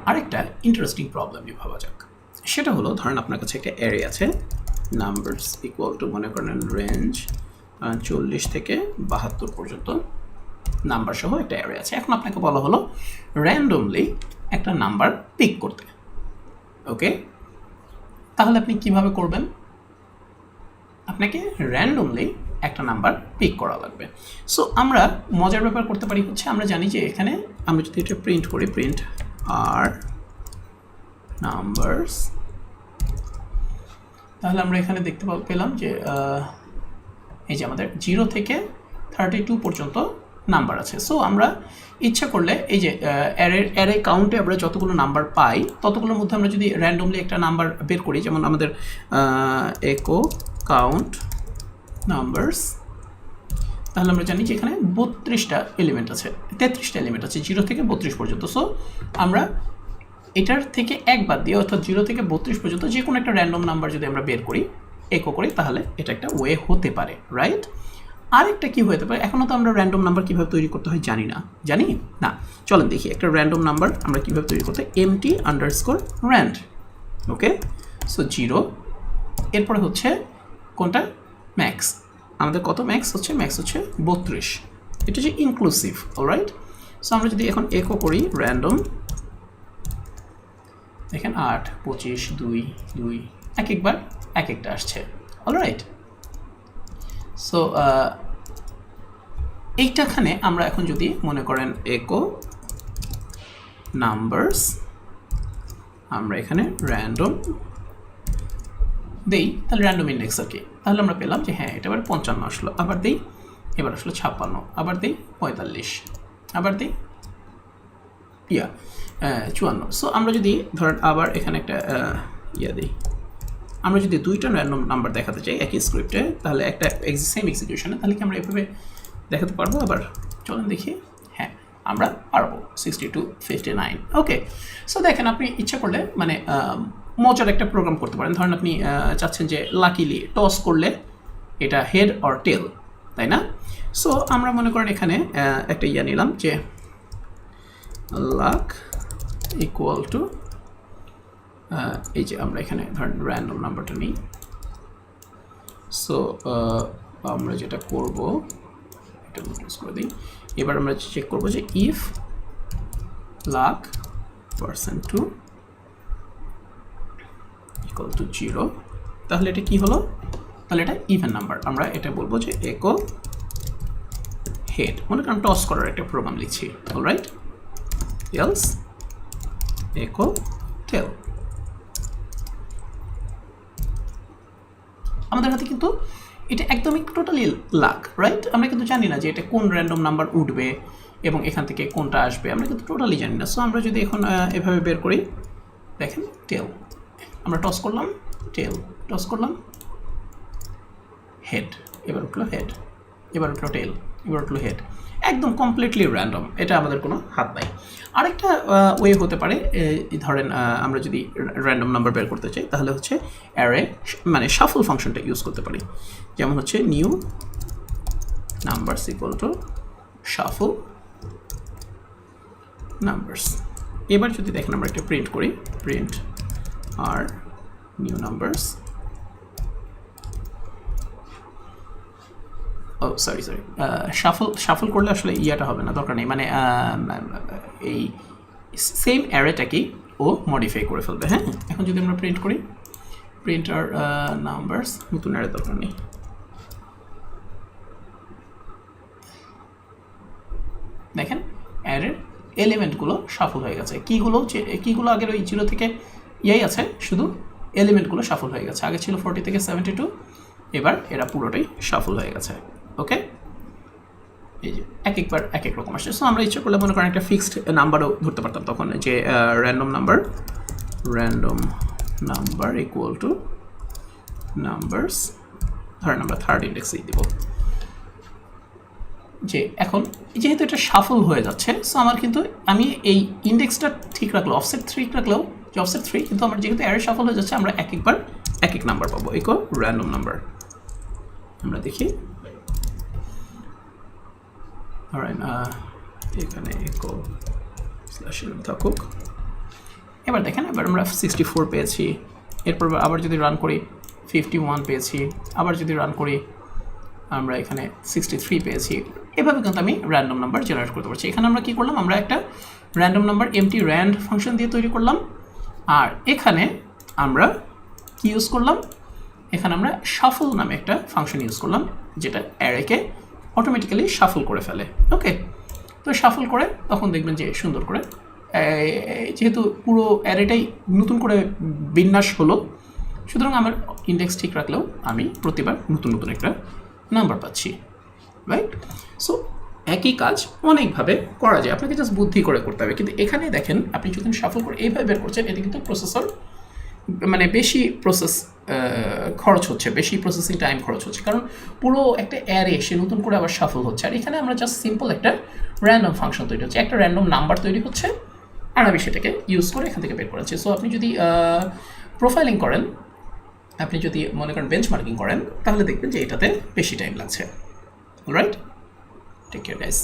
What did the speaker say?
আরেকটা interesting problem ভাবা যাক। সেটা হলো ধরেন আপনার কাছে একটা অ্যারে আছে, নাম্বারস ইকুয়াল টু মনে করেন রেঞ্জ 40 থেকে 72 পর্যন্ত নাম্বার সহ একটা অ্যারে আছে। এখন আপনাকে বলা হলো র্যান্ডমলি একটা নাম্বার পিক করতে। ওকে, তাহলে আপনি কিভাবে করবেন? আপনাকে র্যান্ডমলি একটা নাম্বার পিক করা লাগবে। সো আমরা মজার ব্যাপার করতে পারি হচ্ছে, আমরা জানি যে এখানে আমরা যদি এটা প্রিন্ট করি, প্রিন্ট আর নাম্বারস, তাহলে আমরা এখানে দেখতে পেলাম যে এই যে আমাদের 0 থেকে 32 পর্যন্ত নাম্বার আছে। সো আমরা ইচ্ছা করলে এই যে অ্যারে কাউন্টে আমরা যতগুলো নাম্বার পাই ততগুলোর মধ্যে আমরা যদি র্যান্ডমলি একটা নাম্বার বের করি, যেমন আমাদের একো কাউন্ট নাম্বারস, তাহলে আমরা জানি যে এখানে 32টা এলিমেন্ট আছে, 33টা এলিমেন্ট আছে 0 থেকে 32 পর্যন্ত। সো আমরা এটার থেকে এক বাদ দিয়ে, অর্থাৎ 0 থেকে 32 পর্যন্ত যে কোনো একটা র্যান্ডম নাম্বার যদি আমরা বের করি, একো করি, তাহলে এটা একটা ওয়ে হতে পারে, রাইট? আরেকটা কি হতে পারে, এখনও তো আমরা র্যান্ডম নাম্বার কীভাবে তৈরি করতে হয় জানি না। চলেন দেখি একটা র্যান্ডম নাম্বার আমরা কীভাবে তৈরি করতে হয়। empty আন্ডারস্কোর র্যান্ড, ওকে। সো 0, এরপরে হচ্ছে কোনটা, ম্যাক্স। আমাদের কত ম্যাক্স হচ্ছে? ম্যাক্স হচ্ছে 32। এটা হচ্ছে ইনক্লুসিভ, অলরাইট। সো আমরা যদি এখন একো করি র্যান্ডম, দেখেন 8, 25, 2, 2, একবার এক একটা আসছে, অলরাইট। সো এইটাখানে আমরা এখন যদি মনে করেন একো নাম্বারস, আমরা এখানে র্যান্ডম দেই, তাহলে র্যান্ডম ইন্ডেক্স আর কি, তাহলে আমরা পেলাম যে হ্যাঁ এটা এবার 55 আসলো, আবার দিই, এবার আসলো 56, আবার দিই 45, আবার দিই 54। সো আমরা যদি ধরেন আবার এখানে একটা দিই, আমরা যদি দুইটা র্যান্ডম নাম্বার দেখাতে চাই একই স্ক্রিপ্টে, তাহলে একটা সেম এক্সিকিউশনে, তাহলে কি আমরা এভাবে দেখাতে পারবো? আবার চলেন দেখি, হ্যাঁ আমরা পারবো। 62, 59, ওকে। সো দেখেন আপনি ইচ্ছা করলে মানে মজার একটা প্রোগ্রাম করতে পারেন। ধরেন আপনি চাচ্ছেন যে লাকিলি টস করলে এটা হেড অর টেল, তাই না? সো আমরা মনে করেন এখানে একটা নিলাম যে লাক ইকুয়াল টু, এই যে আমরা এখানে ধরেন র্যান্ডম নাম্বারটা নিই। সো আমরা যেটা করব, এটা ক্লোজ করে দিই। এবার আমরা চেক করব যে ইফ লাক %2 ইকুয়াল টু 0, তাহলে এটা কি হলো? তাহলে এটা ইভেন নাম্বার। আমরা এটা বলবো যে একো হেড, মনে করেন টস করার একটা প্রোগ্রাম লিখছি, অলরাইট। এলস একো টেল। আমাদের হাতে কিন্তু এটা একদমই টোটালি লাক, রাইট? আমরা কিন্তু জানি না যে এটা কোন র্যান্ডম নাম্বার উঠবে এবং এখান থেকে কোনটা আসবে, আমরা কিন্তু টোটালি জানি না। সো আমরা যদি এখন এভাবে বের করি, দেখেন টেল, আমরা টস করলাম টেল, টস করলাম হেড, এবার উঠলো হেড, এবার উঠলো টেল, এবার উঠলো হেড, একদম কমপ্লিটলি র্যান্ডম, এটা আমাদের কোনো হাত নাই। আরেকটা ওয়ে হতে পারে, ধরেন আমরা যদি র্যান্ডম নাম্বার বের করতে চাই, তাহলে হচ্ছে অ্যারে মানে শাফল ফাংশনটা ইউজ করতে পারি। যেমন হচ্ছে new numbers equal to shuffle numbers. এবার যদি দেখেন আমরা একটা প্রিন্ট করি, প্রিন্ট আর নিউ নাম্বারস, ও সরি শাফল করলে আসলে ইয়াটা হবে না, দরকার নেই, মানে এই সেম অ্যারেটাকেই ও মডিফাই করে ফেলবে। হ্যাঁ, এখন যদি আমরা প্রিন্ট করি, প্রিন্ট আর নাম্বারস, নতুন অ্যারে দরকার নেই, দেখেন অ্যারের এলিমেন্টগুলো শাফল হয়ে গেছে। কীগুলো আগের ওই 0 থেকে আছে, শুধু এলিমেন্টগুলো শাফল হয়ে গেছে। আগে ছিল 40 থেকে 72, এবার এরা পুরোটাই শাফল হয়ে গেছে, ওকে। এই যে একবার এক এক রকম আসছে। সো আমরা ইচ্ছা করলে মনে করেন একটা ফিক্সড নাম্বারও ধরতে পারতাম তখন, যে random number equal to numbers, ধরেন আমরা থার্ড ইন্ডেক্সেই দিব। যে এখন যেহেতু এটা শাফল হয়ে যাচ্ছে, সো আমার কিন্তু আমি এই ইন্ডেক্সটা ঠিক রাখলেও, অফসেট 3 রাখলেও, যে অফসেট 3, কিন্তু আমার যেহেতু অ্যারে শাফল হয়ে যাচ্ছে, আমরা একবার এক এক নাম্বার পাবো, ইকুয়াল র্যান্ডম নাম্বার। আমরা দেখি ধরেন এখানে ইকো স্ল্যাশ থাকুক, এবার দেখেন এবার আমরা 64 পেয়েছি, এরপর আবার যদি রান করি 51 পেয়েছি, আবার যদি রান করি আমরা এখানে 63 পেয়েছি। এভাবে কিন্তু আমি র্যান্ডম নাম্বার জেনারেট করতে পারছি। এখানে আমরা কি করলাম, আমরা একটা random number MT rand function দিয়ে তৈরি করলাম। আর এখানে আমরা কি ইউজ করলাম, এখানে আমরা শাফল নামে একটা ফাংশন ইউজ করলাম, যেটা অ্যারেকে অটোমেটিক্যালি শাফল করে ফেলে। ওকে, তো শাফল করে তখন দেখবেন যে সুন্দর করে যেহেতু পুরো অ্যারেটাই নতুন করে বিন্যাস হলো, সুতরাং আমার ইন্ডেক্স ঠিক রাখলেও আমি প্রতিবার নতুন নতুন একটা নাম্বার পাচ্ছি, রাইট? সো একই কাজ অনেকভাবে করা যায়, আপনাকে জাস্ট বুদ্ধি করে করতে হবে। কিন্তু এখানে দেখেন আপনি যখন শাফল করে এইভাবে বের করছেন, এতে কিন্তু প্রসেসর মানে বেশি প্রসেস খরচ হচ্ছে, বেশি প্রসেসিং টাইম খরচ হচ্ছে, কারণ পুরো একটা অ্যারে সে নতুন করে আবার শাফল হচ্ছে। আর এখানে আমরা জাস্ট সিম্পল একটা র্যান্ডম ফাংশন তৈরি হচ্ছে, একটা র্যান্ডম নাম্বার তৈরি হচ্ছে, আর আমি সেটাকে ইউজ করে এখান থেকে বের করাচ্ছি। সো আপনি যদি প্রোফাইলিং করেন, আপনি যদি মনে করেন বেঞ্চমার্কিং করেন, তাহলে দেখবেন যে এটাতে বেশি টাইম লাগছে। Alright, take care guys.